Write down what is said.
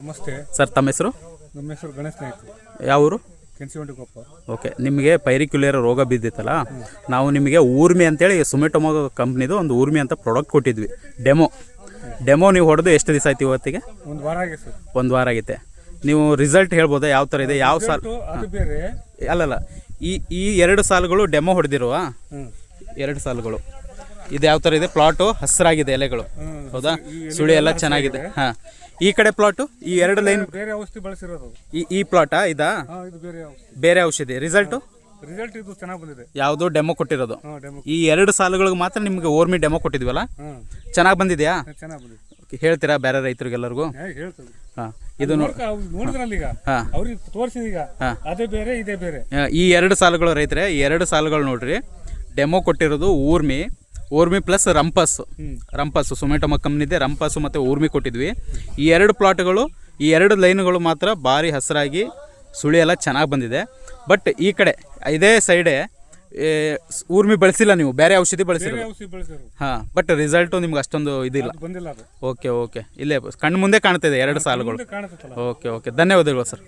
ನಮಸ್ತೆ ಸರ್, ತಮ್ಮ ಹೆಸರು? ನಮ್ಮ ಹೆಸರು ಗಣೇಶ್ ನಾಯ್ಕ. ಯಾವ ಊರು? ಕೆಂಚಿಗೊಂಡಿಕೊಪ್ಪ. ಓಕೆ, ನಿಮಗೆ ಪೈರಿಕ್ಯುಲರ್ ರೋಗ ಬಿದ್ದಿತ್ತಲ್ಲ, ನಾವು ನಿಮಗೆ ಊರ್ಮಿ ಅಂತೇಳಿ ಸುಮಿಟೊಮೊ ಕಂಪ್ನಿದು ಒಂದು ಊರ್ಮಿ ಅಂತ ಪ್ರಾಡಕ್ಟ್ ಕೊಟ್ಟಿದ್ವಿ. ಡೆಮೋ ನೀವು ಹೊಡೆದು ಎಷ್ಟು ದಿವಸ ಆಯ್ತು ಇವತ್ತಿಗೆ? ಒಂದು ವಾರ ಆಗಿದೆ ಸರ್. ಒಂದು ವಾರ ಆಗೈತೆ. ನೀವು ರಿಸಲ್ಟ್ ಹೇಳ್ಬೋದಾ ಯಾವ ಥರ ಇದೆ? ಯಾವ ಸಾಲ್? ಅದು ಬೇರೆ ಅಲ್ಲಲ್ಲ, ಈ ಎರಡು ಸಾಲುಗಳು ಡೆಮೋ ಹೊಡೆದಿರುವ ಎರಡು ಸಾಲುಗಳು ಇದು ಯಾವ ಥರ ಇದೆ? ಪ್ಲಾಟು ಹಸಿರಾಗಿದೆ, ಎಲೆಗಳು ಹೌದಾ? ಸುಳಿ ಎಲ್ಲ ಚೆನ್ನಾಗಿದೆ. ಹಾಂ, ಈ ಕಡೆ ಪ್ಲಾಟು ಈ ಎರಡು ಲೈನ್ ಬೇರೆ ಔಷಧಿ ಬಳಸಿರೋದು. ಈ ಪ್ಲಾಟಾ ಇದಾ? ಇದು ಬೇರೆ ಔಷಧಿ. ಬೇರೆ ಔಷಧಿ. ರಿಸಲ್ಟು ಇದು ಚೆನ್ನಾಗಿ ಬಂದಿದೆ. ಯಾವುದು ಡೆಮೋ ಕೊಟ್ಟಿರೋದು? ಡೆಮೋ. ಈ ಎರಡು ಸಾಲುಗಳಿಗೆ ಮಾತ್ರ ನಿಮಗೆ ಓರ್ಮಿ ಡೆಮೋ ಕೊಟ್ಟಿದ್ವಲ್ಲ, ಚೆನ್ನಾಗಿ ಬಂದಿದೆಯಾ? ಚೆನ್ನಾಗಿ ಬಂದಿದೆ. ಹೇಳ್ತೀರಾ ಬೇರೆ ರೈತರಿಗೆಲ್ಲರಿಗೂ? ಹೇಳ್ತದೆ. ಹಾಂ, ಇದು ನೋಡಿದ್ರಲ್ಲ ಈಗ, ಅವ್ರಿಗೆ ತೋರಿಸಿದೀಗ ಅದೇ ಬೇರೆ ಇದೇ ಬೇರೆ. ಈ ಎರಡು ಸಾಲುಗಳು ರೈತರೆ, ಈ ಎರಡು ಸಾಲುಗಳು ನೋಡ್ರಿ, ಡೆಮೋ ಕೊಟ್ಟಿರೋದು ಊರ್ಮಿ ಪ್ಲಸ್ ರಂಪಸ್ ಸುಮಿಟೊಮೊ ಕಂಪ್ನಿದೆ. ರಂಪಸ್ಸು ಮತ್ತು ಊರ್ಮಿ ಕೊಟ್ಟಿದ್ವಿ. ಈ ಎರಡು ಪ್ಲಾಟ್ಗಳು, ಈ ಎರಡು ಲೈನ್ಗಳು ಮಾತ್ರ ಭಾರಿ ಹಸಿರಾಗಿ ಸುಳಿ ಎಲ್ಲ ಚೆನ್ನಾಗಿ ಬಂದಿದೆ. ಬಟ್ ಈ ಕಡೆ ಇದೇ ಸೈಡೆ ಊರ್ಮಿ ಬಳಸಿಲ್ಲ, ನೀವು ಬೇರೆ ಔಷಧಿ ಬಳಸಿರೋದು. ಹಾಂ, ಬಟ್ ರಿಸಲ್ಟು ನಿಮ್ಗೆ ಅಷ್ಟೊಂದು ಇದಿಲ್ಲ. ಓಕೆ, ಇಲ್ಲೇ ಕಣ್ಣು ಮುಂದೆ ಕಾಣ್ತಿದೆ ಎರಡು ಸಾಲುಗಳು. ಓಕೆ, ಧನ್ಯವಾದಗಳು ಸರ್.